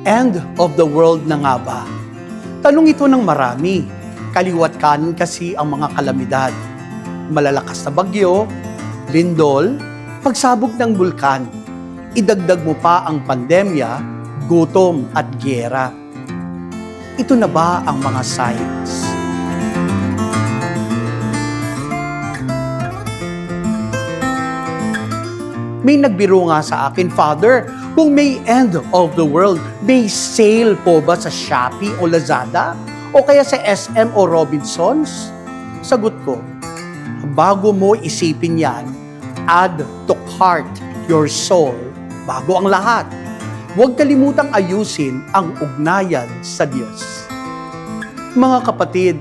End of the world na nga ba? Tanong ito ng marami. Kaliwat kanan kasi ang mga kalamidad. Malalakas na bagyo, lindol, pagsabog ng bulkan. Idagdag mo pa ang pandemya, gutom at gyera. Ito na ba ang mga signs? May nagbiro nga sa akin, Father, kung may end of the world, may sale po ba sa Shopee o Lazada? O kaya sa SM o Robinsons? Sagot ko, bago mo isipin yan, add to cart your soul bago ang lahat. Huwag kalimutang ayusin ang ugnayan sa Diyos. Mga kapatid,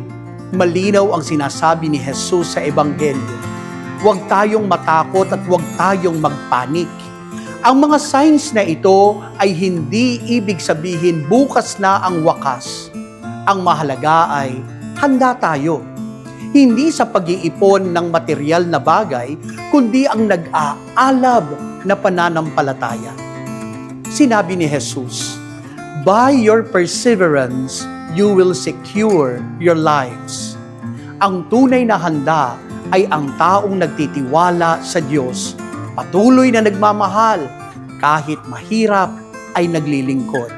malinaw ang sinasabi ni Jesus sa Ebanghelyo. Huwag tayong matakot at huwag tayong magpanik. Ang mga signs na ito ay hindi ibig sabihin bukas na ang wakas. Ang mahalaga ay handa tayo. Hindi sa pag-iipon ng material na bagay, kundi ang nag-aalab na pananampalataya. Sinabi ni Jesus, by your perseverance, you will secure your lives. Ang tunay na handa ay ang taong nagtitiwala sa Diyos, patuloy na nagmamahal, kahit mahirap ay naglilingkod.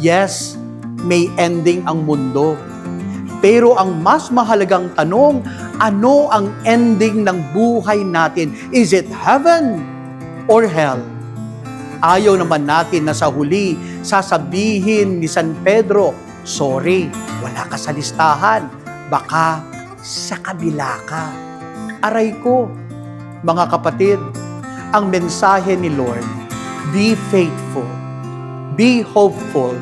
Yes, may ending ang mundo. Pero ang mas mahalagang tanong, ano ang ending ng buhay natin? Is it heaven or hell? Ayaw naman natin na sa huli sasabihin ni San Pedro, sorry, wala ka sa listahan. Baka sa kabila ka. Aray ko, mga kapatid, ang mensahe ni Lord, be faithful, be hopeful,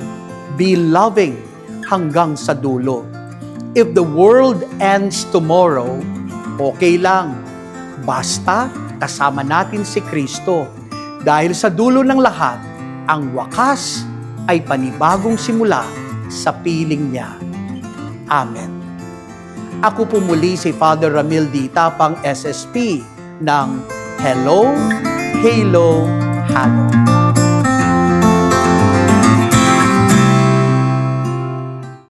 be loving hanggang sa dulo. If the world ends tomorrow, okay lang. Basta kasama natin si Kristo. Dahil sa dulo ng lahat, ang wakas ay panibagong simula sa piling niya. Amen. Ako po muli si Father Ramil D. Tapang SSP ng Hello, Halo, Halo.